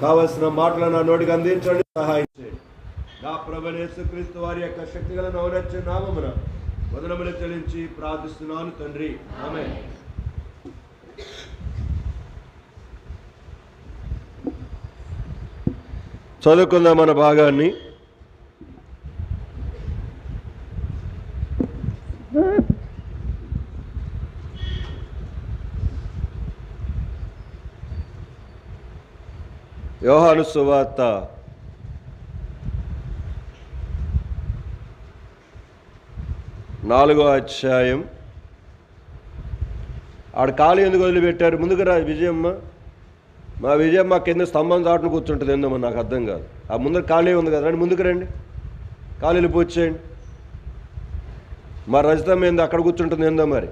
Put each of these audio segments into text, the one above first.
కావలసిన మాటలు నా నోటికి అందించండి, సహాయం చేయండి. నా ప్రభువైన యేసుక్రీస్తు వారి యొక్క శక్తిగల ఔన్నత్య నామమున వందనములు చెల్లించి ప్రార్థిస్తున్నాను తండ్రి, ఆమేన్. చదువుకుందాం మన భాగాన్ని. యోహాను సువార్త 4వ అధ్యాయం. ఆడ ఖాళీ ఎందుకు వదిలిపెట్టారు? ముందుకు రా విజయమ్మ. మా విజయమ్మ కింద స్తంభం చాటును కూర్చుంటుంది, ఏందో నాకు అర్థం కాదు. ఆ ముందర ఖాళీ ఉంది కదా, రండి ముందుకు రండి, ఖాళీలు పూజ చేయండి. మా రజితమ్మ ఏందో అక్కడ కూర్చుంటుంది, ఏందో మరి.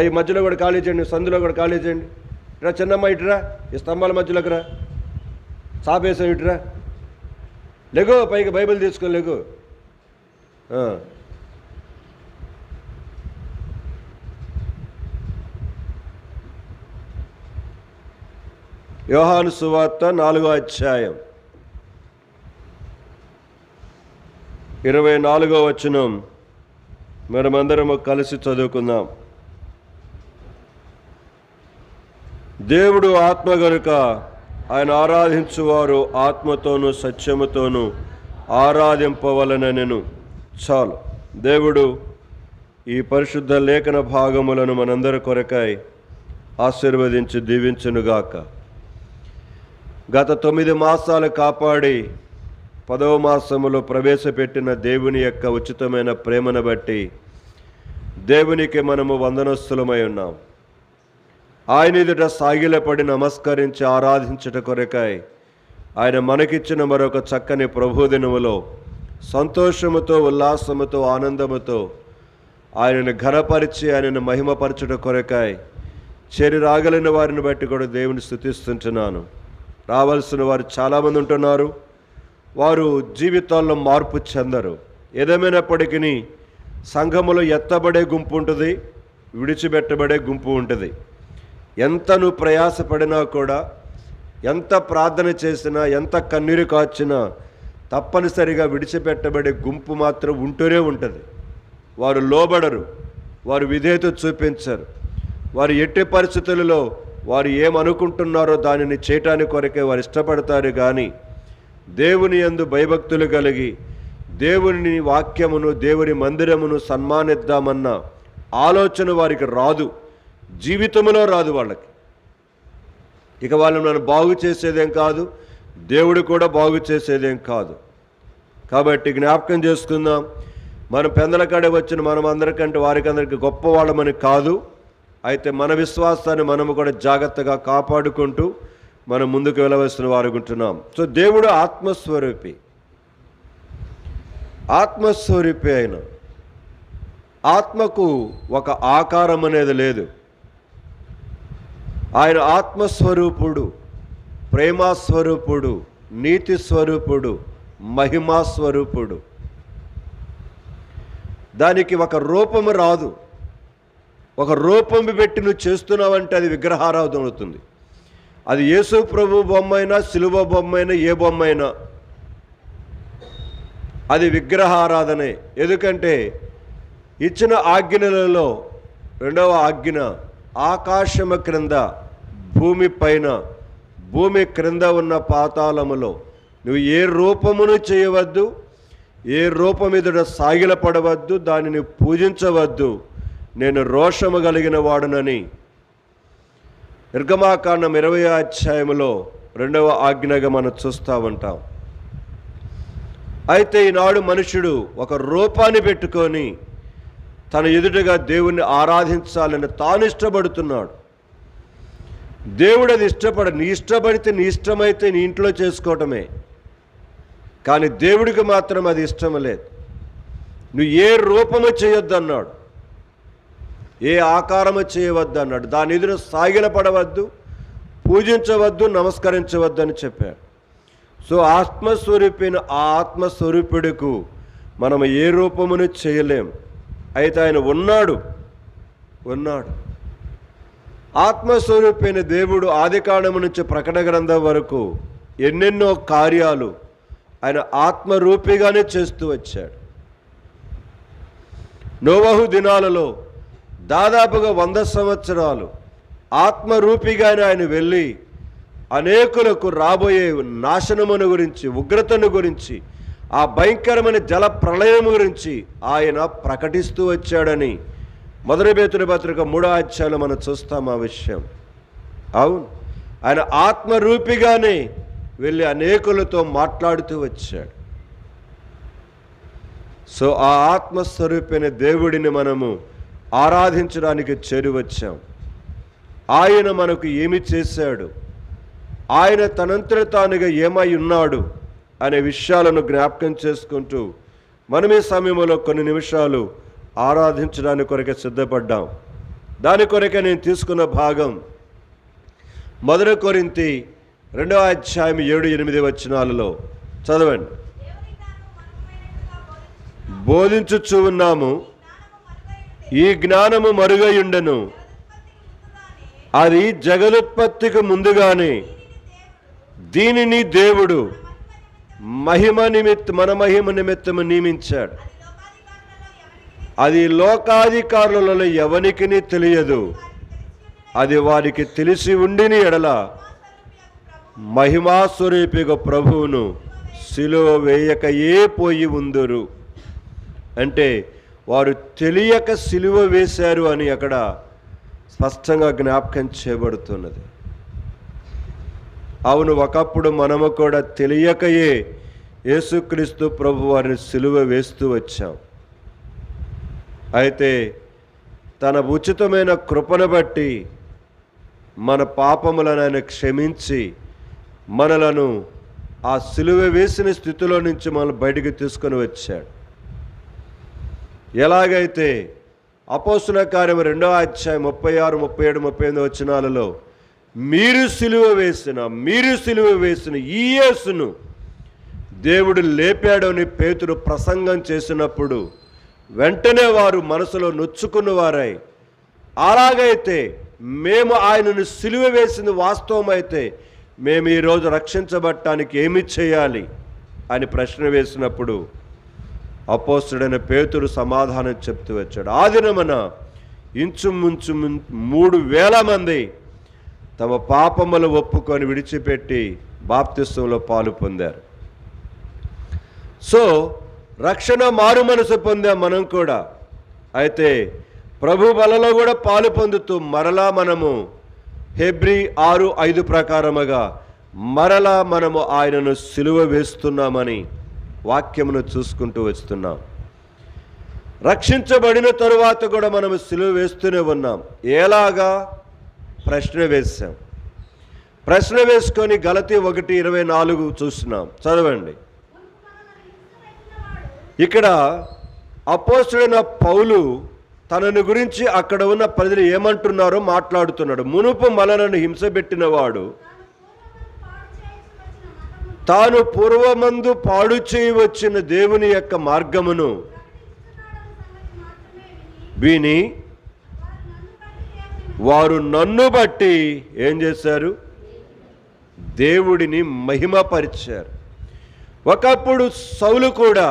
ఈ మధ్యలో కూడా ఖాళీ చేయండి, సందులో కూడా ఖాళీ చేయండి. ఇట్రా చిన్నమ్మ, ఇటురా, ఈ స్తంభాల మధ్యలోకి రా, సాపేసాం, ఇటురా, లెగో, పైకి బైబిల్ తీసుకొని లెగో. యోహాను సువార్త 4వ అధ్యాయం 24వ వచనం మనమందరము కలిసి చదువుకుందాం. దేవుడు ఆత్మ గనుక ఆయన ఆరాధించువారు ఆత్మతోనూ సత్యముతోనూ ఆరాధింపవలనెను. చాలు. దేవుడు ఈ పరిశుద్ధ లేఖన భాగములను మనందరి కొరకై ఆశీర్వదించి దీవించునుగాక. గత 9 మాసాలు కాపాడి 10వ మాసములో ప్రవేశపెట్టిన దేవుని యొక్క ఉచితమైన ప్రేమను బట్టి దేవునికి మనము వందనస్తులమై ఉన్నాం. ఆయన ఎదుట సాగిలపడి నమస్కరించి ఆరాధించుట కొరకై ఆయన మనకిచ్చిన మరొక చక్కని ప్రభుదినములో సంతోషముతో, ఉల్లాసముతో, ఆనందముతో ఆయనను ఘనపరిచి ఆయనను మహిమపరచుట కొరకై చేరి రాగలిగిన వారిని బట్టి కూడా దేవుని స్తుతిస్తుంటున్నాను. రావాల్సిన వారు చాలామంది ఉంటున్నారు. వారు జీవితాల్లో మార్పు చెందరు. ఏదేమైనప్పటికీ సంఘములో ఎత్తబడే గుంపు ఉంటుంది, విడిచిపెట్టబడే గుంపు ఉంటుంది. ఎంత నువ్వు ప్రయాసపడినా కూడా, ఎంత ప్రార్థన చేసినా, ఎంత కన్నీరు కాచినా తప్పనిసరిగా విడిచిపెట్టబడే గుంపు మాత్రం ఉంటూనే ఉంటుంది. వారు లోబడరు, వారు విధేయత చూపించరు. వారు ఎట్టి పరిస్థితులలో వారు ఏమనుకుంటున్నారో దానిని చేయటానికి కొరకే వారు ఇష్టపడతారు. కానీ దేవుని యందు భయభక్తులు కలిగి దేవుని వాక్యమును, దేవుని మందిరమును సన్మానిద్దామన్న ఆలోచన వారికి రాదు, జీవితంలో రాదు వాళ్ళకి. ఇక వాళ్ళని మనం బాగు చేసేదేం కాదు, దేవుడు కూడా బాగు చేసేదేం కాదు. కాబట్టి జ్ఞాపకం చేసుకుందాం, మనం పెందల కాడ వచ్చిన మనం అందరికంటే వారికందరికి గొప్పవాళ్ళమని కాదు. అయితే మన విశ్వాసాన్ని మనము కూడా జాగ్రత్తగా కాపాడుకుంటూ మనం ముందుకు వెళ్ళవలసిన వారుకుంటున్నాం. సో దేవుడు ఆత్మస్వరూపి. ఆత్మస్వరూపి అయిన ఆత్మకు ఒక ఆకారం అనేది లేదు. ఆయన ఆత్మస్వరూపుడు, ప్రేమస్వరూపుడు, నీతి స్వరూపుడు, మహిమాస్వరూపుడు. దానికి ఒక రూపము రాదు. ఒక రూపం పెట్టి నువ్వు చేస్తున్నావంటే అది విగ్రహారాధన అవుతుంది. అది యేసు ప్రభు బొమ్మ అయినా, సిలువ బొమ్మ అయినా, ఏ బొమ్మ అయినా అది విగ్రహారాధనే. ఎందుకంటే ఇచ్చిన ఆజ్ఞలలో 2వ ఆజ్ఞ ఆకాశము క్రింద, భూమి పైన, భూమి క్రింద ఉన్న పాతాళములో నువ్వు ఏ రూపమును చేయవద్దు, ఏ రూపం ఎదుట సాగిలపడవద్దు, దానిని పూజించవద్దు, నేను రోషము కలిగిన వాడునని నిర్గమాకాండం 20వ అధ్యాయంలో 2వ ఆజ్ఞగా మనం చూస్తూ ఉంటాం. అయితే ఈనాడు మనుషుడు ఒక రూపాన్ని పెట్టుకొని తన ఎదుటగా దేవుణ్ణి ఆరాధించాలని తాను ఇష్టపడుతున్నాడు. దేవుడు అది నీ ఇష్టపడితే, నీ ఇష్టమైతే నీ ఇంట్లో చేసుకోవటమే. కానీ దేవుడికి మాత్రం అది ఇష్టం లేదు. నువ్వు ఏ రూపము చేయొద్దు అన్నాడు, ఏ ఆకారము చేయవద్దు అన్నాడు. దాని ఎదురు సాగిలపడవద్దు, పూజించవద్దు, నమస్కరించవద్దు అని చెప్పాడు. సో ఆత్మస్వరూపిన ఆ ఆత్మస్వరూపుడికు మనం ఏ రూపమును చేయలేం. అయితే ఆయన ఉన్నాడు. ఆత్మస్వరూపైన దేవుడు ఆదికాండము నుంచి ప్రకటన గ్రంథం వరకు ఎన్నెన్నో కార్యాలు ఆయన ఆత్మరూపిగానే చేస్తూ వచ్చాడు. నోవహు దినాలలో దాదాపుగా 100 సంవత్సరాలు ఆత్మరూపిగానే ఆయన వెళ్ళి అనేకులకు రాబోయే నాశనమును గురించి, ఉగ్రతను గురించి, ఆ భయంకరమైన జల ప్రళయం గురించి ఆయన ప్రకటిస్తూ వచ్చాడని మొదటి పేతురు పత్రిక 3వ అధ్యాయంలో మనం చూస్తాం ఆ విషయం. అవును, ఆయన ఆత్మరూపిగానే వెళ్ళి అనేకులతో మాట్లాడుతూ వచ్చాడు. సో ఆ ఆత్మస్వరూపైన దేవుడిని మనము ఆరాధించడానికి చేరి వచ్చాం. ఆయన మనకు ఏమి చేశాడు, ఆయన తనంతట తానుగా ఏమై ఉన్నాడు అనే విషయాలను జ్ఞాపకం చేసుకుంటూ మనం ఈ సమయంలో కొన్ని నిమిషాలు ఆరాధించడానికి కొరకే సిద్ధపడ్డాం. దాని కొరకే నేను తీసుకున్న భాగం 1 కొరింథీ 2వ అధ్యాయం 7-8 వచనాలలో చదవండి. బోధించుచూ ఉన్నాము, ఈ జ్ఞానము మరుగయుండెను, అది జగదుత్పత్తికి ముందుగానే దీనిని దేవుడు మన మహిమ నిమిత్తము నియమించాడు. అది లోకాధికారులలో ఎవనికిని తెలియదు. అది వారికి తెలిసి ఉండిని ఎడల మహిమాస్వరూపిగా ప్రభువును సిలువ వేయకయే పోయి ఉందురు. అంటే వారు తెలియక సిలువ వేశారు అని అక్కడ స్పష్టంగా జ్ఞాపకం చేయబడుతున్నది. అవును, ఒకప్పుడు మనము కూడా తెలియకయే యేసుక్రీస్తు ప్రభు వారిని సిలువ వేస్తూ వచ్చాం. అయితే తన ఉచితమైన కృపను బట్టి మన పాపములను ఆయన క్షమించి మనలను ఆ సిలువ వేసిన స్థితిలో నుంచి మనల్ని బయటికి తీసుకొని వచ్చాడు. ఎలాగైతే అపోస్తుల కార్యం 2వ అధ్యాయం 36, 37, 38 వచనాలలో మీరు సిలువ వేసిన ఈ యేసును దేవుడు లేపాడని పేతురు ప్రసంగం చేసినప్పుడు వెంటనే వారు మనసులో నొచ్చుకున్న వారై, అలాగైతే మేము ఆయనను సిలువ వేసింది వాస్తవమైతే మేము ఈరోజు రక్షించబడటానికి ఏమి చేయాలి అని ప్రశ్న వేసినప్పుడు అపోస్తుడైన పేతురు సమాధానం చెప్తూ వచ్చాడు. ఆ దినమున ఇంచుమించు 3,000 మంది తమ పాపములు ఒప్పుకొని విడిచిపెట్టి బాప్తిస్మంలో పాలు పొందారు. సో రక్షణ మారు మనసు పొందాం మనం కూడా. అయితే ప్రభు బలలో కూడా పాలు పొందుతూ మరలా మనము హెబ్రీ 6:5 ప్రకారముగా మరలా మనము ఆయనను సిలువ వేస్తున్నామని వాక్యమును చూసుకుంటూ వస్తున్నాం. రక్షించబడిన తరువాత కూడా మనము సిలువ వేస్తూనే ఉన్నాం. ఎలాగా? ప్రశ్న వేశాం. ప్రశ్న వేసుకొని గలతీ 1:24 చూస్తున్నాం. చదవండి. ఇక్కడ అపోస్తలుడైన పౌలు తనను గురించి అక్కడ ఉన్న ప్రజలు ఏమంటున్నారో మాట్లాడుతున్నాడు. మునుపు మనలను హింసపెట్టినవాడు తాను పూర్వమందు పాడు చేయవచ్చిన దేవుని యొక్క మార్గమును విని వారు నన్ను బట్టి ఏం చేశారు? దేవుడిని మహిమపరిచారు. ఒకప్పుడు సౌలు కూడా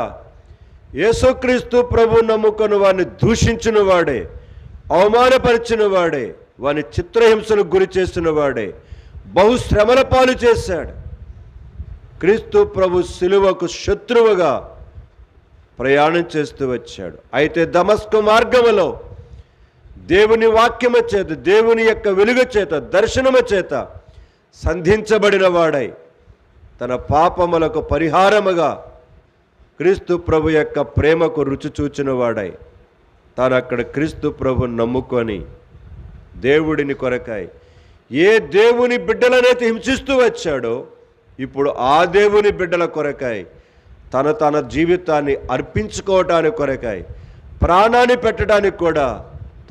యేసుక్రీస్తు ప్రభు నమ్ముకొని వాడిని దూషించిన వాడే, అవమానపరిచిన వాడే, వాని చిత్రహింసలకు గురి చేసిన వాడే, బహుశ్రమల పాలు చేశాడు. క్రీస్తు ప్రభు సిలువకు శత్రువుగా ప్రయాణం చేస్తూ వచ్చాడు. అయితే దమస్కు మార్గములో దేవుని వాక్యము చేత, దేవుని యొక్క వెలుగు చేత, దర్శనము చేత సంధించబడిన వాడై తన పాపములకు పరిహారముగా క్రీస్తు ప్రభు యొక్క ప్రేమకు రుచి చూచిన వాడై తాను అక్కడ క్రీస్తు ప్రభుని నమ్ముకొని దేవుడిని కొరకాయి ఏ దేవుని బిడ్డలనైతే హింసిస్తూ వచ్చాడో ఇప్పుడు ఆ దేవుని బిడ్డల కొరకాయి తన జీవితాన్ని అర్పించుకోవటానికి కొరకాయి ప్రాణాన్ని పెట్టడానికి కూడా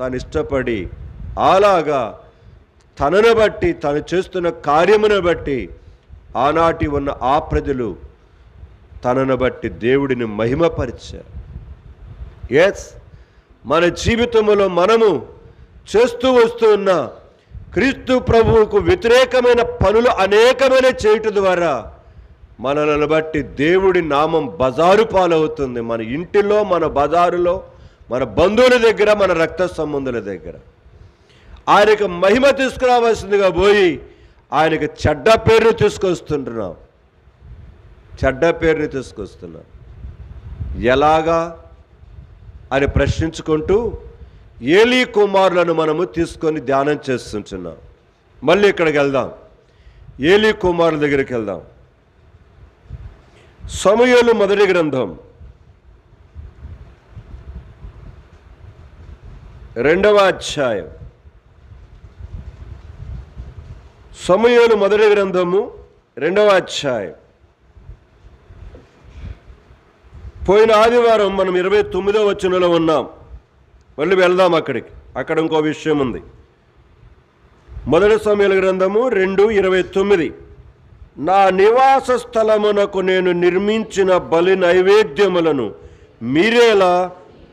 తాను ఇష్టపడి అలాగా తనను బట్టి తను చేస్తున్న కార్యమును బట్టి ఆనాటి ఉన్న ఆ ప్రజలు తనను బట్టి దేవుడిని మహిమపరిచారు. ఎస్, మన జీవితంలో మనము చేస్తూ వస్తున్న క్రీస్తు ప్రభువుకు వ్యతిరేకమైన పనులు అనేకమైన చేయటం ద్వారా మనలను బట్టి దేవుడి నామం బజారు పాలవుతుంది. మన ఇంటిలో, మన బజారులో, మన బంధువుల దగ్గర, మన రక్త సంబంధుల దగ్గర. ఆయనకు మహిమ తీసుకురావాల్సిందిగా పోయి ఆయనకు చెడ్డ పేరుని తీసుకొస్తున్నాం. చెడ్డ పేరుని తీసుకొస్తున్నాం. ఎలాగా అని ప్రశ్నించుకుంటూ ఏలీ కుమారులను మనము తీసుకొని ధ్యానం చేస్తుంటున్నాం. మళ్ళీ ఇక్కడికి వెళ్దాం, ఏలీ కుమారుల దగ్గరికి వెళ్దాం. సమూయేలు మొదటి గ్రంథం 2వ అధ్యాయం. సమూయేలు మొదటి గ్రంథము 2వ అధ్యాయం. పోయిన ఆదివారం మనం 29వ వచనంలో ఉన్నాం. మళ్ళీ వెళ్దాం అక్కడికి. అక్కడ ఇంకో విషయం ఉంది. మొదటి సమూయేలు గ్రంథము 2:29. నా నివాస స్థలమునకు నేను నిర్మించిన బలి నైవేద్యములను మీరేలా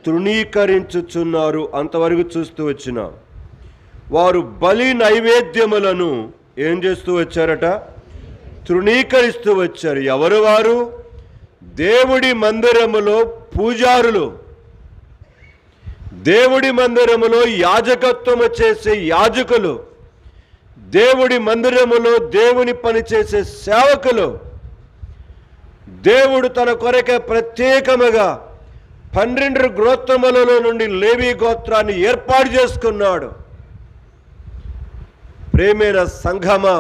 తృణీకరించుచున్నారు. అంతవరకు చూస్తూ వచ్చినాం. వారు బలి నైవేద్యములను ఏం చేస్తూ వచ్చారట? తృణీకరిస్తూ వచ్చారు. ఎవరు వారు? దేవుడి మందిరములో పూజారులు, దేవుడి మందిరములో యాజకత్వము చేసే యాజకులు, దేవుడి మందిరములో దేవుని పని చేసే సేవకులు. దేవుడు తన కొరకే ప్రత్యేకముగా 12 గోత్రములలో నుండి లేవీ గోత్రాన్ని ఏర్పాటు చేసుకున్నాడు. ప్రేమైన సంఘమా,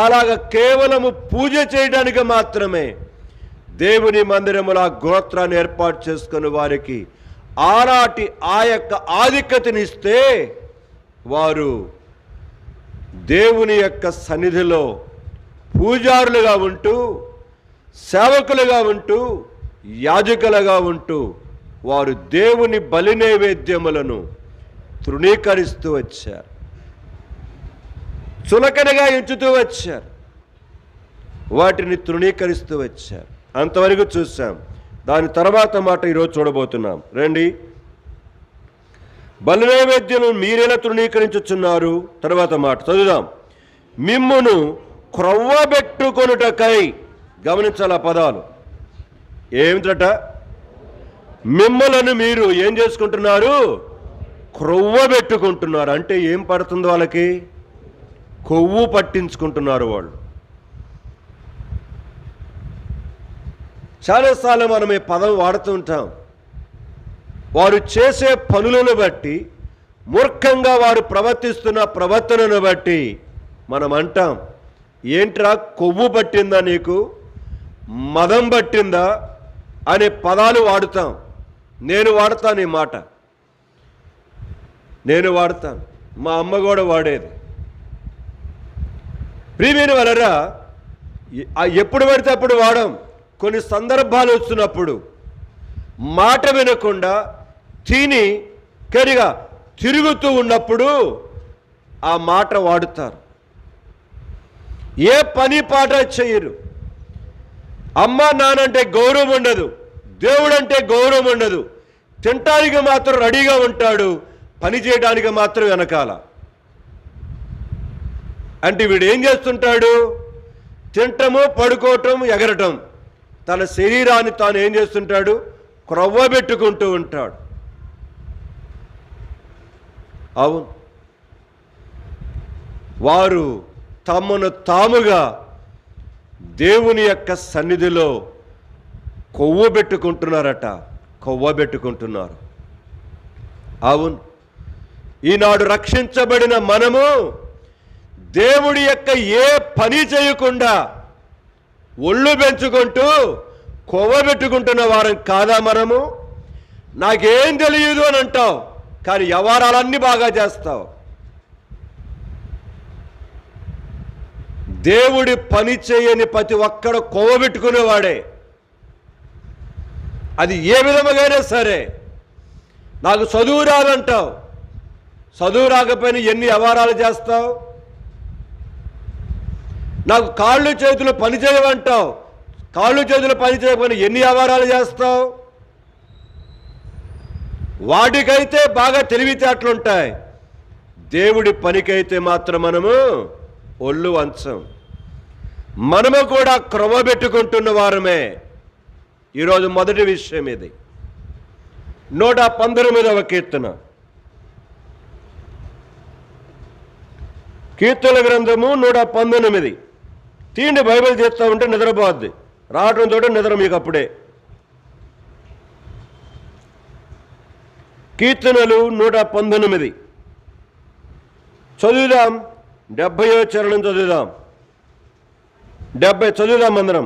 అలాగ కేవలము పూజ చేయడానికి మాత్రమే దేవుని మందిరములో ఆ గోత్రాన్ని ఏర్పాటు చేసుకుని వారికి ఆనాటి ఆ యొక్క ఆధిక్యతనిస్తే వారు దేవుని యొక్క సన్నిధిలో పూజారులుగా ఉంటూ, సేవకులుగా ఉంటూ, యాజకులుగా ఉంటూ వారు దేవుని బలి నైవేద్యములను తృణీకరిస్తూ వచ్చారు, చులకనగా ఎంచుతూ వచ్చారు, వాటిని తృణీకరిస్తూ వచ్చారు. అంతవరకు చూసాం. దాని తర్వాత మాట ఈరోజు చూడబోతున్నాం. రండి. బలి నైవేద్యం మీరెలా తృణీకరించుచున్నారు? తర్వాత మాట చదువుదాం. మిమ్మును క్రొవ్వబెట్టుకొనుటకై. గమనించాలి ఆ పదాలు. ఏమిటట? మిమ్మలను మీరు ఏం చేసుకుంటున్నారు? క్రొవ్వబెట్టుకుంటున్నారు. అంటే ఏం పడుతుంది వాళ్ళకి? కొవ్వు పట్టించుకుంటున్నారు వాళ్ళు. చాలాసార్లు మనం ఈ పదం వాడుతుంటాం. వారు చేసే పనులను బట్టి, మూర్ఖంగా వారు ప్రవర్తిస్తున్న ప్రవర్తనను బట్టి మనం అంటాం, ఏంట్రా కొవ్వు పట్టిందా నీకు, మదం పట్టిందా అనే పదాలు వాడుతాం. నేను వాడతాను ఈ మాట, నేను వాడతాను. మా అమ్మ కూడా వాడేది. ప్రియమైన వాళ్ళరా, ఎప్పుడు పడితే అప్పుడు వాడం. కొన్ని సందర్భాలు వచ్చినప్పుడు మాట వినకుండా తిని కరిగా తిరుగుతూ ఉన్నప్పుడు ఆ మాట వాడుతారు. ఏ పని పాట చేయరు. అమ్మ నానంటే గౌరవం ఉండదు, దేవుడంటే గౌరవం ఉండదు. తినటానికి మాత్రం రెడీగా ఉంటాడు, పని చేయడానికి మాత్రం వెనకాల. అంటే వీడు ఏం చేస్తుంటాడు? తినటము, పడుకోవటం, ఎగరటం. తన శరీరాన్ని తాను ఏం చేస్తుంటాడు? క్రొవ్వబెట్టుకుంటూ ఉంటాడు. అవును, వారు తమను తాముగా దేవుని యొక్క సన్నిధిలో కొవ్వు పెట్టుకుంటున్నారట, కొవ్వబెట్టుకుంటున్నారు. అవును, ఈనాడు రక్షించబడిన మనము దేవుడి యొక్క ఏ పని చేయకుండా ఒళ్ళు పెంచుకుంటూ కొవ్వబెట్టుకుంటున్న వారం కాదా మనము? నాకేం తెలియదు అని అంటావు, కానీ వ్యవహారాలన్నీ బాగా చేస్తావు. దేవుడి పని చేయని ప్రతి ఒక్కడు కొవ్వబెట్టుకునేవాడే. అది ఏ విధముగానే సరే. నాకు చదువు రాదంటావు, చదువు రాకపోయినా ఎన్ని వ్యవహారాలు చేస్తావు. నాకు కాళ్ళు చేతులు పని చేయమంటావు, కాళ్ళు చేతులు పని చేయకపోయినా ఎన్ని వ్యవహారాలు చేస్తావు. వాటికైతే బాగా తెలివితేటలుంటాయి. దేవుడి పనికైతే మాత్రం మనము ఒళ్ళు వంచం. మనము కూడా క్రమబెట్టుకుంటున్న వారమే. ఈరోజు మొదటి విషయం ఇది. 119వ కీర్తన. కీర్తన గ్రంథము 119. తీండి, బైబిల్ చేస్తూ ఉంటే నిద్రపోద్ది. రావటంతో నిద్ర మీకు అప్పుడే. కీర్తనలు 119 చదువుదాం. 70వ చరణం చదువుదాం. 70 చదువుదాం అందరం.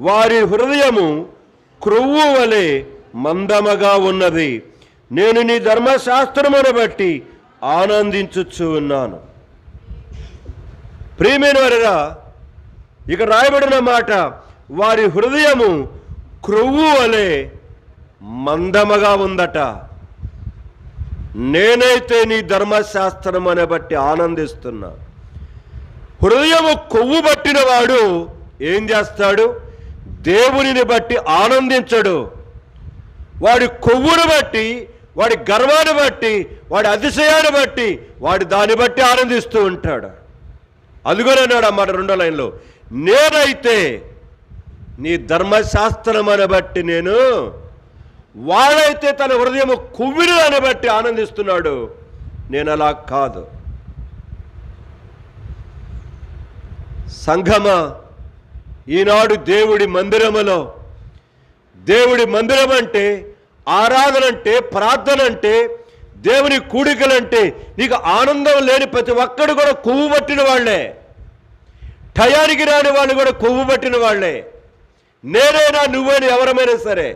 వారి హృదయము క్రొవ్వు వలె మందముగా ఉన్నది, నేను నీ ధర్మశాస్త్రమును బట్టి ఆనందించుచు ఉన్నాను. ప్రియమైన వారరా, ఇక రాయబడిన మాట, వారి హృదయము క్రొవ్వు వలె మందముగా ఉందట. నేనైతే నీ ధర్మశాస్త్రమును బట్టి ఆనందిస్తున్నా. హృదయము కొవ్వు పట్టిన వాడు ఏం చేస్తాడు? దేవునిని బట్టి ఆనందించడు. వాడి కొవ్వును బట్టి, వాడి గర్వాన్ని బట్టి, వాడి అతిశయాన్ని బట్టి, వాడి దాన్ని బట్టి ఆనందిస్తూ ఉంటాడు. అదిగోనన్నాడు అన్నమాట 2వ లైన్లో, నేనైతే నీ ధర్మశాస్త్రమును బట్టి నేను. వాడైతే తన హృదయము కొవ్విని దాన్ని బట్టి ఆనందిస్తున్నాడు, నేను అలా కాదు. సంఘమా, ఈనాడు దేవుడి మందిరములో, దేవుడి మందిరం అంటే, ఆరాధన అంటే, ప్రార్థన అంటే, దేవుని కూడికలంటే నీకు ఆనందం లేని ప్రతి ఒక్కడు కూడా కొవ్వు పట్టిన వాళ్లే. టయానికి రాని వాళ్ళు కూడా కొవ్వు పట్టిన వాళ్లే. నేనైనా నువ్వైనా ఎవరమైనా సరే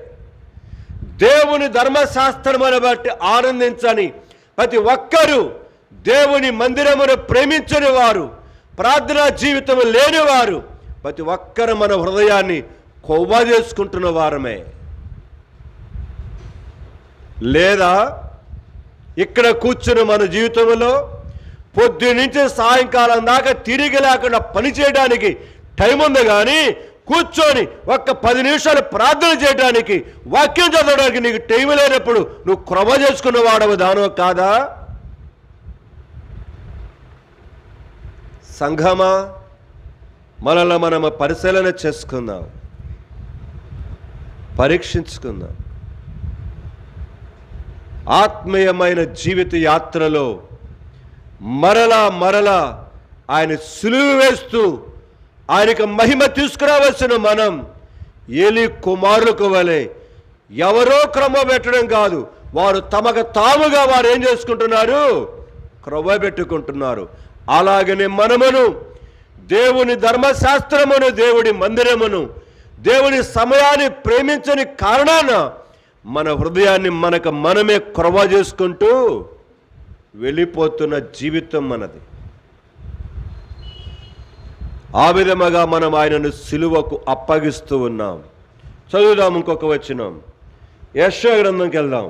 దేవుని ధర్మశాస్త్రమును బట్టి ఆనందించని ప్రతి ఒక్కరూ, దేవుని మందిరమును ప్రేమించని వారు, ప్రార్థనా జీవితం లేనివారు, ప్రతి ఒక్కరు మన హృదయాన్ని కొవ్వ చేసుకుంటున్న వారమే. లేదా ఇక్కడ కూర్చుని మన జీవితంలో పొద్దున్నుంచి సాయంకాలం దాకా తిరిగి లేకుండా పని చేయడానికి టైం ఉంది, కానీ కూర్చొని ఒక్క 10 నిమిషాలు ప్రార్థన చేయడానికి, వాక్యం చదవడానికి నీకు టైం లేనప్పుడు నువ్వు క్రమ చేసుకున్న వాడవు దానో కాదా? సంఘమా, మనల్ని మనము పరిశీలన చేసుకుందాం, పరీక్షించుకుందాం. ఆత్మీయమైన జీవిత యాత్రలో మరలా మరలా ఆయన సులువు వేస్తూ ఆయనకు మహిమ తీసుకురావలసిన మనం ఏలీ కుమారులకు వలె ఎవరో క్రమ పెట్టడం కాదు, వారు తమకు తాముగా వారు ఏం చేసుకుంటున్నారు? క్రమ పెట్టుకుంటున్నారు. అలాగనే మనమును దేవుని ధర్మశాస్త్రమును, దేవుడి మందిరమును, దేవుని సమయాన్ని ప్రేమించని కారణాన మన హృదయాన్ని మనకు మనమే క్రమ చేసుకుంటూ వెళ్ళిపోతున్న జీవితం మనది. ఆ విధముగా మనం ఆయనను సిలువకు అప్పగిస్తూ ఉన్నాం. చదువుదాం ఇంకొక వచనం. యెషయా గ్రంథంకి వెళ్దాం.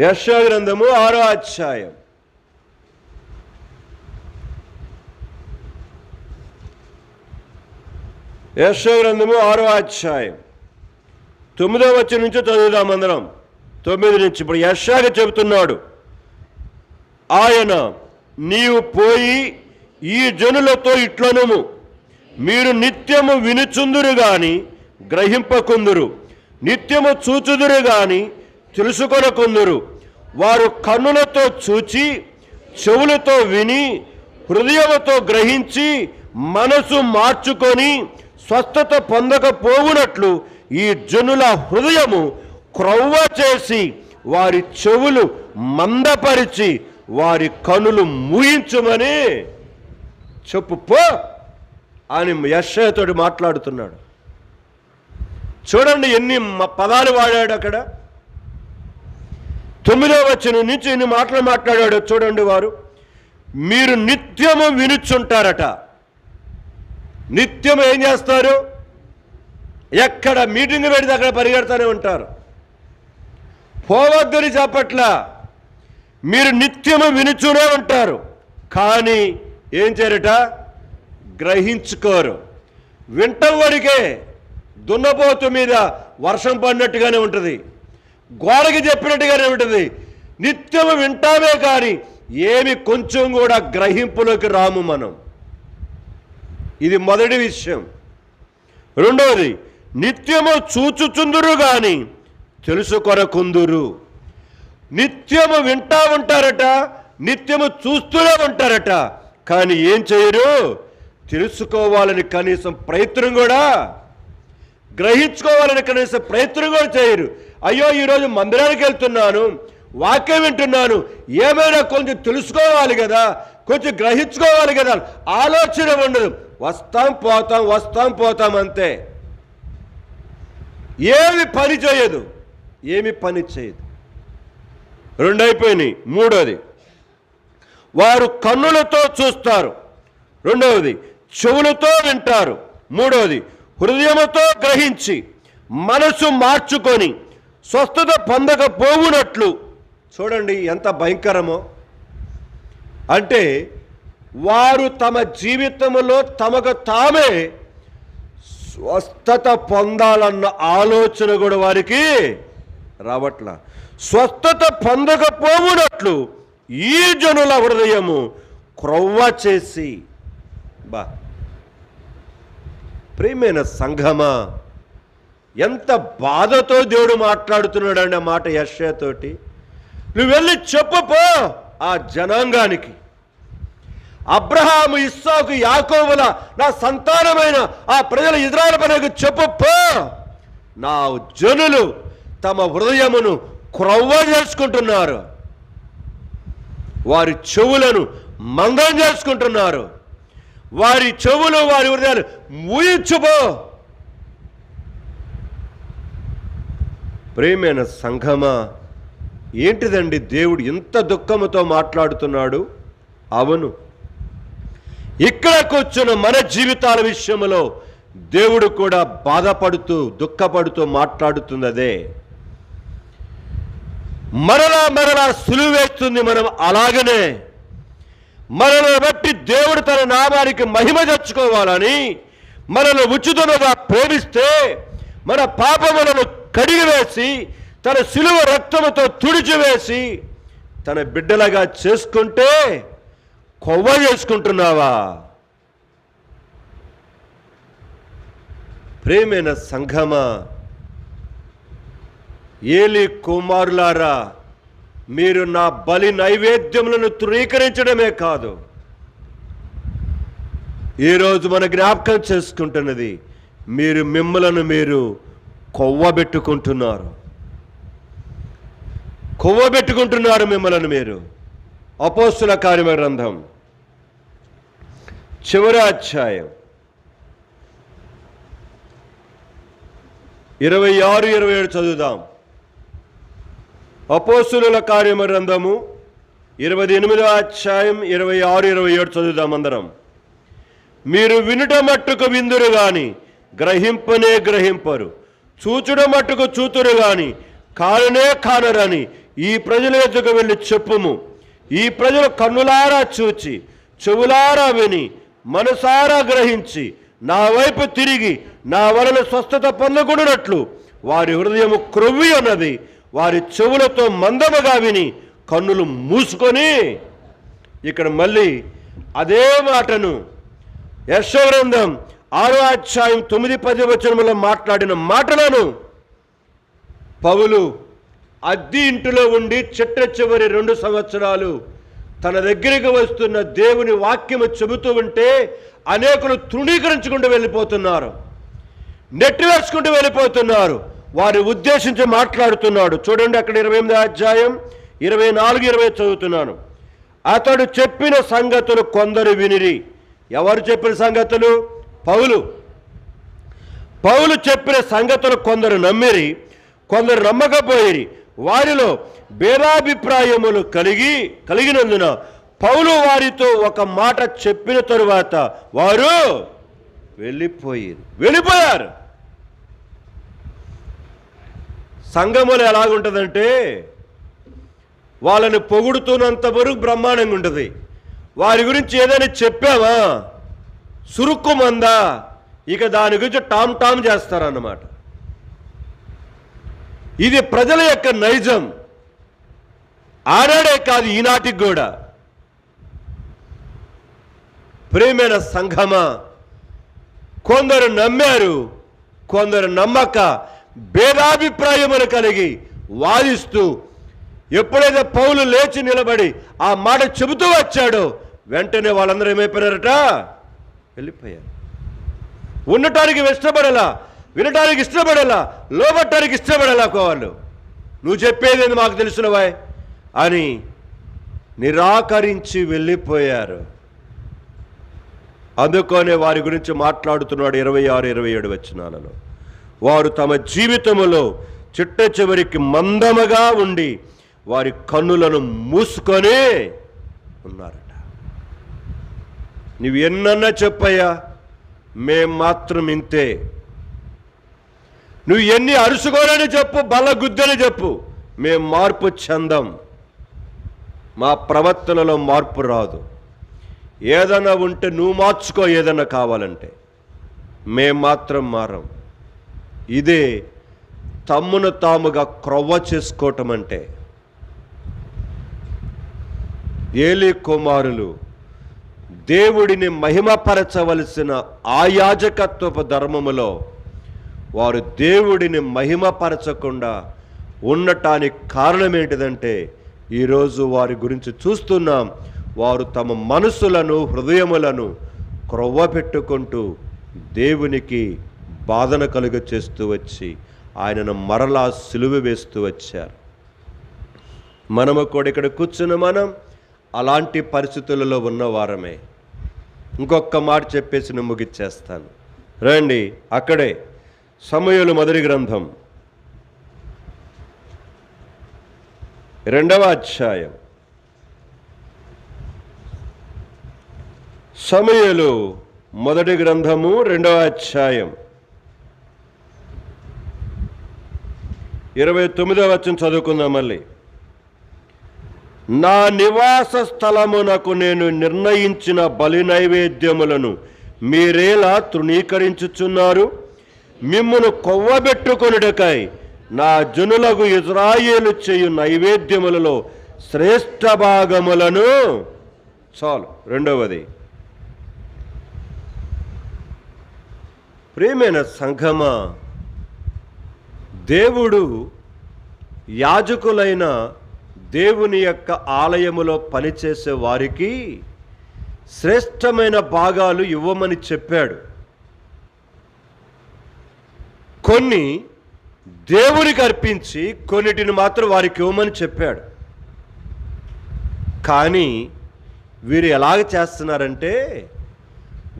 యెషయా గ్రంథము 6వ అధ్యాయం. యెషయా గ్రంథము 6వ అధ్యాయం 9వ వచనం నుంచి చదువుదాం అందరం. 9 నుంచి. ఇప్పుడు యెషయాగా చెబుతున్నాడు, ఆయన నీవు పోయి ఈ జనులతో ఇట్లనుము, మీరు నిత్యము వినుచుందురు గాని గ్రహింపకుందురు, నిత్యము చూచుదురు గాని తెలుసుకొనకుందురు. వారు కన్నులతో చూచి, చెవులతో విని, హృదయముతో గ్రహించి, మనసు మార్చుకొని స్వస్థత పొందకపోవునట్లు ఈ జనుల హృదయము క్రొవ్వ చేసి, వారి చెవులు మందపరిచి, వారి కనులు మూయించుమని చెప్పు పో అని యెషయాతోటి మాట్లాడుతున్నాడు. చూడండి ఎన్ని పదాలు వాడాడు అక్కడ. 9వ వచనం నుంచి ఎన్ని మాటలు మాట్లాడాడు చూడండి. వారు మీరు నిత్యము వినుచుంటారట. నిత్యం ఏం చేస్తారు? ఎక్కడ మీటింగ్ పెడితే అక్కడ పరిగెడతానే ఉంటారు. పోవద్దని చెప్పట్లా, మీరు నిత్యము వినుచునే ఉంటారు, కానీ ఏం చేయరట? గ్రహించుకోరు. వింటం వడికే దున్నపోతు మీద వర్షం పడినట్టుగానే ఉంటుంది, గోడకి చెప్పినట్టుగానే ఉంటుంది. నిత్యము వింటామే కానీ ఏమి కొంచెం కూడా గ్రహింపులోకి రాము మనం. ఇది మొదటి విషయం. రెండవది, నిత్యము చూచుచుందురు గాని తెలుసుకొనకుందురు. నిత్యము వింటా ఉంటారట, నిత్యము చూస్తూనే ఉంటారట, కానీ ఏం చేయరు? తెలుసుకోవాలని కనీసం ప్రయత్నం కూడా, గ్రహించుకోవాలని కనీసం ప్రయత్నం కూడా చేయరు. అయ్యో ఈరోజు మందిరానికి వెళ్తున్నాను, వాక్యం వింటున్నాను, ఏమైనా కొంచెం తెలుసుకోవాలి కదా, కొంచెం గ్రహించుకోవాలి కదా, ఆలోచన ఉండదు. వస్తాం పోతాం, వస్తాం పోతాం అంతే. ఏమి పని చేయదు, ఏమి పని చేయదు. రెండైపోయినాయి. మూడోది, వారు కన్నులతో చూస్తారు. రెండవది, చెవులతో వింటారు. మూడవది, హృదయముతో గ్రహించి మనసు మార్చుకొని స్వస్థత పొందకపోవునట్లు. చూడండి ఎంత భయంకరమో. అంటే వారు తమ జీవితంలో తమకు తామే స్వస్థత పొందాలన్న ఆలోచన కూడా వారికి రావట్లా. స్వస్థత పొందకపోవునట్లు ఈ జనుల హృదయము క్రొవ్వ చేసి. ప్రియమైన సంఘమా, ఎంత బాధతో దేవుడు మాట్లాడుతున్నాడండి ఆ మాట యెషయాతోటి. నువ్వు వెళ్ళి చెప్పుపో ఆ జనాంగానికి, అబ్రహాము, ఇస్సాకు, యాకోబుల నా సంతానమైన ఆ ప్రజల ఇజ్రాయేలు ప్రజలకు చెప్పుపో, నా జనులు తమ హృదయమును క్రొవ్వ చేసుకుంటున్నారు, వారి చెవులను మందం చేసుకుంటున్నారు, వారి చెవులు వారి హృదయాలు మూయించుపో. ప్రియమైన సంఘమా, ఏంటిదండి దేవుడు ఇంత దుఃఖముతో మాట్లాడుతున్నాడు? అవును, ఇక్కడకు వచ్చిన మన జీవితాల విషయంలో దేవుడు కూడా బాధపడుతూ దుఃఖపడుతూ మాట్లాడుతుంది. అదే మరలా మరలా సులువేస్తుంది. మనం అలాగనే మనల్ని బట్టి దేవుడు తన నామానికి మహిమ తెచ్చుకోవాలని మనల్ని ఉచితముగా ప్రేమిస్తే మన పాపములను కడిగివేసి తన శిలువ రక్తముతో తుడిచివేసి తన బిడ్డలుగా చేసుకుంటే కొవ్వ చేసుకుంటున్నావా? ప్రేమైన సంఘమా, ఏలి కుమారులారా, మీరు నా బలి నైవేద్యములను తృణీకరించడమే కాదు, ఈరోజు మన జ్ఞాపకం చేసుకుంటున్నది, మీరు మిమ్మలను మీరు కొవ్వబెట్టుకుంటున్నారు, కొవ్వబెట్టుకుంటున్నారు మిమ్మలను మీరు. అపోస్తుల కార్యముల గ్రంథం చివరి అధ్యాయం 26-27 చదువుదాం. అపోస్తుల కార్యముల గ్రంథము 28వ అధ్యాయం 26-27 చదువుదాం అందరం. మీరు వినుట మట్టుకు విందురు గాని గ్రహింపనే గ్రహింపరు, చూచుట మట్టుకు చూతురు గాని కాననే కానరని ఈ ప్రజల ఎదుగు వెళ్ళి చెప్పుము. ఈ ప్రజలు కన్నులారా చూచి చెవులారా విని మనసారా గ్రహించి నా వైపు తిరిగి నా వలన స్వస్థత పొందకూడనట్లు వారి హృదయము క్రొవ్వి ఉన్నది, వారి చెవులతో మందముగా విని కన్నులు మూసుకొని. ఇక్కడ మళ్ళీ అదే మాటను యెషయా గ్రంథం 6వ అధ్యాయం 9-10 వచనములో మాట్లాడిన మాటలను పౌలు అద్దె ఇంటిలో ఉండి చిట్ట చివరి 2 సంవత్సరాలు తన దగ్గరికి వస్తున్న దేవుని వాక్యము చెబుతూ ఉంటే అనేకులు తృణీకరించుకుంటూ వెళ్ళిపోతున్నారు, నెట్టివేసుకుంటూ వెళ్ళిపోతున్నారు. వారి ఉద్దేశించి మాట్లాడుతున్నాడు. చూడండి అక్కడ 28వ అధ్యాయం 24-20 చదువుతున్నాను. అతడు చెప్పిన సంగతులు కొందరు వినిరి. ఎవరు చెప్పిన సంగతులు? పౌలు చెప్పిన సంగతులు కొందరు నమ్మిరి, కొందరు నమ్మకపోయిరి. వారిలో భేదాభిప్రాయములు కలిగినందున పౌలు వారితో ఒక మాట చెప్పిన తరువాత వారు వెళ్ళిపోయారు. సంఘములు ఎలాగుంటుందంటే వాళ్ళని పొగుడుతున్నంత వరకు బ్రహ్మాండంగా ఉంటుంది. వారి గురించి ఏదైనా చెప్పామా సురుక్కుమందా ఇక దాని గురించి టామ్ చేస్తారన్నమాట. ఇది ప్రజల యొక్క నైజం. ఆనాడే కాదు, ఈనాటికి కూడా. ప్రియమైన సంఘమా, కొందరు నమ్మారు, కొందరు నమ్మక భేదాభిప్రాయములు కలిగి వాదిస్తూ, ఎప్పుడైతే పౌలు లేచి నిలబడి ఆ మాట చెబుతూ వచ్చాడో వెంటనే వాళ్ళందరూ ఏమైపోయారట? వెళ్ళిపోయారు. ఉండటానికి ఇష్టపడలా, వినటానికి ఇష్టపడలా, లోబట్టానికి ఇష్టపడలా. వాళ్ళు నువ్వు చెప్పేది మాకు తెలుసునవా అని నిరాకరించి వెళ్ళిపోయారు. అందుకనే వారి గురించి మాట్లాడుతున్నాడు 26, 27 వచనాలలో. వారు తమ జీవితములో చిట్ట చివరికి మందముగా ఉండి వారి కన్నులను మూసుకొని ఉన్నారట. నువ్వు ఎన్నన్నా చెప్పయ్యా, మేం మాత్రం ఇంతే. నువ్వు ఎన్ని అరుసుకోనని చెప్పు, బల్లగుద్దని చెప్పు, మేం మార్పు చెందం. మా ప్రవర్తనలో మార్పు రాదు. ఏదైనా ఉంటే నువ్వు మార్చుకో, ఏదైనా కావాలంటే, మేం మాత్రం మారం. ఇదే తమ్మును తాముగా క్రొవ్వ చేసుకోవటం అంటే. ఏలీ కుమారులు దేవుడిని మహిమపరచవలసిన ఆ యాజకత్వపు ధర్మములో వారు దేవుడిని మహిమపరచకుండా ఉండటానికి కారణం ఏంటిదంటే, ఈరోజు వారి గురించి చూస్తున్నాం. వారు తమ మనసులను, హృదయములను క్రొవ్వ పెట్టుకుంటూ దేవునికి బాధన కలుగ చేస్తూ వచ్చి ఆయనను మరలా సిలువ వేస్తూ వచ్చారు. మనము కూడా ఇక్కడ కూర్చున్న మనం అలాంటి పరిస్థితులలో ఉన్నవారమే. ఇంకొక మాట చెప్పేసి నేను ముగిచ్చేస్తాను. రండి, అక్కడే సమూయేలు మొదటి గ్రంథం 2వ అధ్యాయం. సమూయేలు మొదటి గ్రంథము 2వ అధ్యాయం 29వ వచనం చదువుకుందాం మళ్ళీ. నా నివాస స్థలమునకు నేను నిర్ణయించిన బలి నైవేద్యములను మీరేలా తృణీకరించుచున్నారు? మిమ్మును కొవ్వబెట్టుకొనుటకై నా జనులకు ఇజ్రాయేలు చేయు నైవేద్యములలో శ్రేష్ఠ భాగములను, చాలు. 2వది, ప్రియమైన సంఘమా, దేవుడు యాజకులైన దేవుని యొక్క ఆలయములో పనిచేసే వారికి శ్రేష్టమైన భాగాలు ఇవ్వమని చెప్పాడు. కొన్ని దేవునికి అర్పించి కొన్నిటిని మాత్రం వారికి ఇవ్వమని చెప్పాడు. కానీ వీరు ఎలాగ చేస్తున్నారంటే,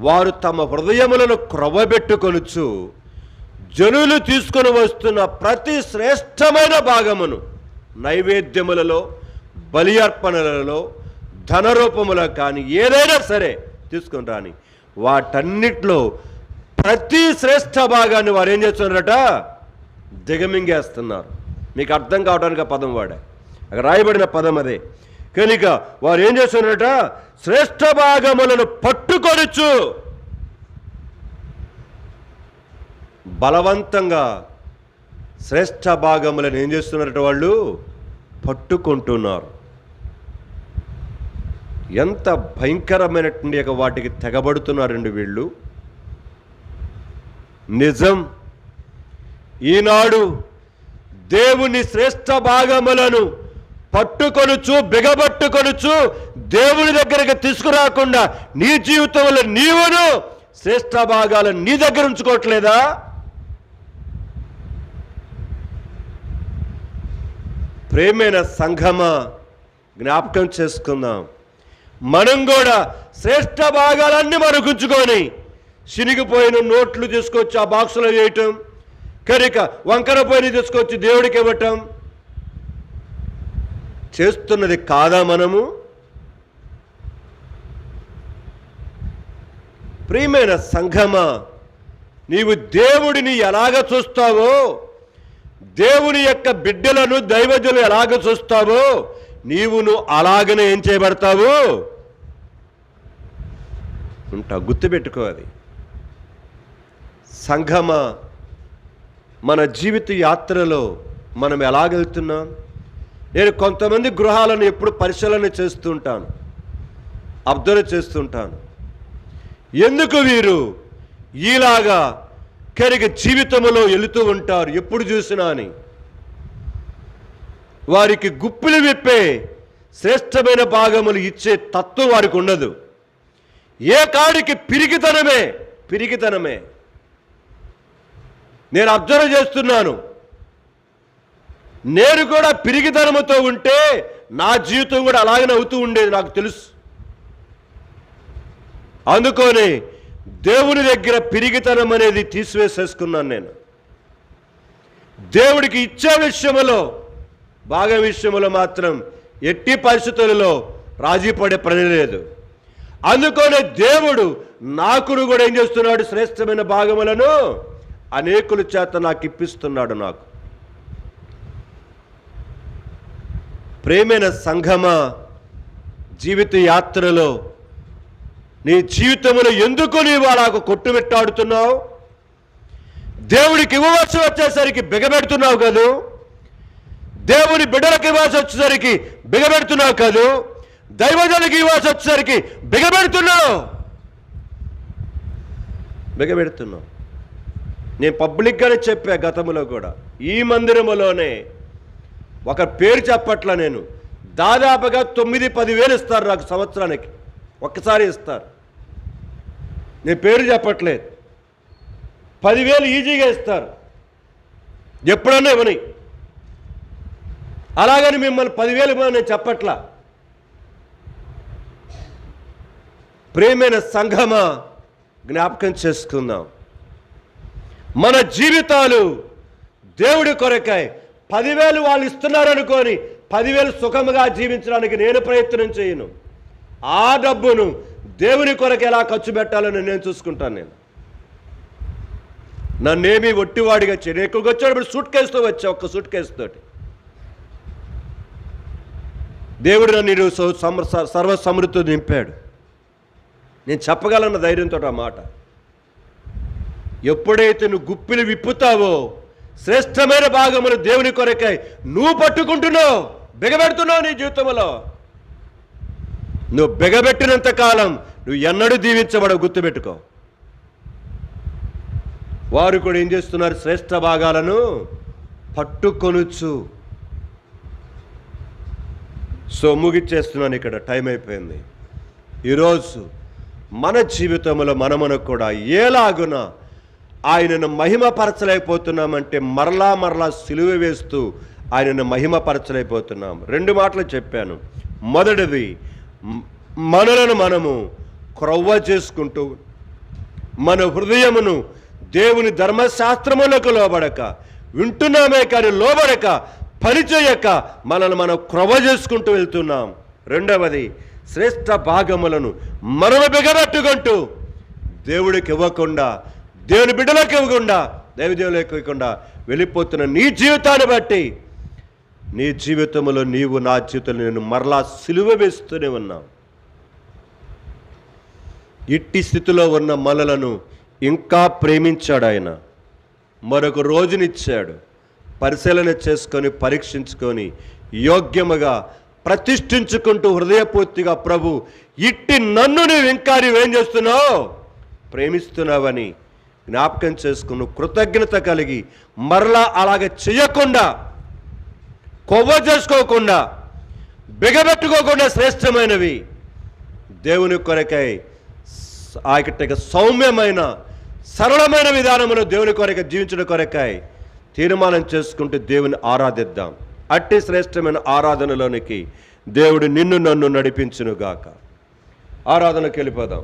వారు తమ హృదయములను క్రొవ్వబెట్టుకొనుచు జనులు తీసుకొని వస్తున్న ప్రతి శ్రేష్టమైన భాగమును నైవేద్యములలో, బలి అర్పణలలో, ధనరూపములో కానీ ఏదైనా సరే తీసుకొని రాని వాటన్నిటిలో ప్రతి శ్రేష్ఠ భాగాన్ని వారు ఏం చేస్తున్నారట? దిగమింగేస్తున్నారు. మీకు అర్థం కావడానికి ఆ పదం వాడా, అక్కడ రాయబడిన పదం అదే. కనుక వారు ఏం చేస్తున్నారట? శ్రేష్ఠ భాగములను పట్టుకొనొచ్చు బలవంతంగా శ్రేష్ఠ భాగములను ఏం చేస్తున్నారట? వాళ్ళు పట్టుకుంటున్నారు. ఎంత భయంకరమైనటువంటి వాటికి తెగబడుతున్నారండి వీళ్ళు. నిజం, ఈనాడు దేవుని శ్రేష్ఠ భాగములను పట్టుకొనుచు, బిగబట్టుకొనుచు దేవుని దగ్గరికి తీసుకురాకుండా నీ జీవితంలో నీవును శ్రేష్ఠ భాగాలను నీ దగ్గర ఉంచుకోవట్లేదా? ప్రేమైన సంఘమా, జ్ఞాపకం చేసుకుందాం. మనం కూడా శ్రేష్ఠ భాగాలన్నీ మనకు ఉంచుకొని చినిగిపోయిన నోట్లు తీసుకొచ్చి ఆ బాక్సులో వేయటం, కనుక వంకర పోయిన తీసుకొచ్చి దేవుడికి ఇవ్వటం చేస్తున్నది కాదా మనము? ప్రియమైన సంఘమా, నీవు దేవుడిని ఎలాగ చూస్తావో, దేవుని యొక్క బిడ్డలను, దైవజనులు ఎలాగ చూస్తావో, నీవును అలాగనే ఏం చేయబడతావు? ఉంటావు. గుర్తుపెట్టుకో అది. సంఘమా, మన జీవిత యాత్రలో మనం ఎలాగెళ్తున్నాం? నేను కొంతమంది గృహాలను ఎప్పుడు పరిశీలన చేస్తుంటాను, అబ్జర్వ్ చేస్తుంటాను. ఎందుకు వీరు ఈలాగా కరిగి జీవితంలో వెళుతూ ఉంటారు ఎప్పుడు చూసినా అని. వారికి గుప్పిలు విప్పే శ్రేష్టమైన భాగములు ఇచ్చే తత్వం వారికి ఉండదు. ఏ కాడికి పిరికితనమే. నేను అబ్జర్వ్ చేస్తున్నాను. నేను కూడా పిరికితనముతో ఉంటే నా జీవితం కూడా అలాగనే అవుతూ ఉండేది, నాకు తెలుసు. అందుకని దేవుని దగ్గర పిరికితనం అనేది తీసివేసేసుకున్నాను నేను. దేవుడికి ఇచ్చే విషయంలో, భాగం విషయంలో మాత్రం ఎట్టి పరిస్థితులలో రాజీ పడే పని లేదు. అందుకనే దేవుడు నాకును కూడా ఏం చేస్తున్నాడు, శ్రేష్టమైన భాగములను అనేకుల చేత నాకు ఇప్పిస్తున్నాడు. నాకు ప్రేమైన సంఘమా, జీవిత యాత్రలో నీ జీవితంలో ఎందుకు నీవు అలాగ కొట్టుమిట్టాడుతున్నావు? దేవుడికి ఇవ్వవలసి వచ్చేసరికి బిగబెడుతున్నావు కదూ, దేవుని బిడ్డలకు ఇవ్వాల్సి వచ్చేసరికి బిగబెడుతున్నావు కదూ, దైవజనులకు ఇవ్వాల్సి వచ్చేసరికి బిగబెడుతున్నావు. నేను పబ్లిక్గానే చెప్పా గతంలో కూడా. ఈ మందిరములోనే ఒక పేరు చెప్పట్లా నేను, దాదాపుగా 9-10 వేలు ఇస్తారు నాకు సంవత్సరానికి, ఒక్కసారి ఇస్తారు. నేను పేరు చెప్పట్లేదు, 10,000 ఈజీగా ఇస్తారు, ఎప్పుడన్నా ఇవ్వని. అలాగని మిమ్మల్ని 10,000 ఇవ్వని నేను చెప్పట్లా. ప్రేమైన సంఘమా, జ్ఞాపకం చేసుకుందాం, మన జీవితాలు దేవుడి కొరకాయ. 10,000 వాళ్ళు ఇస్తున్నారనుకొని 10,000 సుఖముగా జీవించడానికి నేను ప్రయత్నం చేయను. ఆ డబ్బును దేవుని కొరకు ఎలా ఖర్చు పెట్టాలని నేను చూసుకుంటాను. నన్నేమీ ఒట్టివాడిగా చేయను. ఇక్కడికి వచ్చేటప్పుడు సూట్ కేసుతో వచ్చా, ఒక్క సూట్ కేసుతోటి. దేవుడు నన్ను సర్వ సమృద్ధితో నింపాడు. నేను చెప్పగలన్న ధైర్యంతో ఆ మాట. ఎప్పుడైతే నువ్వు గుప్పిలు విప్పుతావో, శ్రేష్టమైన భాగమును దేవుని కొరకై నువ్వు పట్టుకుంటున్నావు, బిగబెడుతున్నావు నీ జీవితంలో. నువ్వు బిగబెట్టినంత కాలం నువ్వు ఎన్నడూ దీవించబడవు, గుర్తుపెట్టుకో. వారు కూడా ఏం చేస్తున్నారు, శ్రేష్ఠ భాగాలను పట్టుకొనుచు. సో ముగిచ్చేస్తున్నాను, ఇక్కడ టైం అయిపోయింది. ఈరోజు మన జీవితంలో మనమును కూడా ఎలాగున ఆయనను మహిమపరచలేకపోతున్నామంటే మరలా సిలువ వేస్తూ ఆయనను మహిమపరచలేకపోతున్నాం. 2 మాటలు చెప్పాను. మొదటిది, మనలను మనము క్రొవ్వ చేసుకుంటూ మన హృదయమును దేవుని ధర్మశాస్త్రములకు లోబడక, వింటున్నామే కానీ లోబడక, పనిచేయక మనల్ని మనం క్రొవ్వ చేసుకుంటూ వెళ్తున్నాం. రెండవది, శ్రేష్ఠ భాగములను మనము బిగబెట్టుకుంటూ దేవుడికి ఇవ్వకుండా, దేవుని బిడ్డలకు ఇవ్వకుండా, దైవజనులకు ఇవ్వకుండా వెళ్ళిపోతున్న నీ జీవితాన్ని బట్టి, నీ జీవితంలో నీవు నా జీవితంలో నేను మరలా సిలువ వేస్తూనే ఉన్నాం. ఇట్టి స్థితిలో ఉన్న మనలను ఇంకా ప్రేమించాడు ఆయన. మరొక రోజునిచ్చాడు. పరిశీలన చేసుకొని, పరీక్షించుకొని, యోగ్యముగా ప్రతిష్ఠించుకుంటూ హృదయపూర్తిగా, ప్రభు ఇట్టి నన్ను నువ్వేం చేస్తున్నావు, ప్రేమిస్తున్నావని జ్ఞాపకం చేసుకుని కృతజ్ఞత కలిగి మరలా అలాగ చేయకుండా, కొవ్వ చేసుకోకుండా, బిగబెట్టుకోకుండా శ్రేష్టమైనవి దేవుని కొరకై ఆయనకి సౌమ్యమైన సరళమైన విధానమును దేవుని కొరకై జీవించడం కొరకై తీర్మానం చేసుకుంటూ దేవుని ఆరాధిద్దాం. అట్టి శ్రేష్టమైన ఆరాధనలోనికి దేవుడు నిన్ను నన్ను నడిపించునుగాక. ఆరాధనకి వెళ్ళిపోదాం.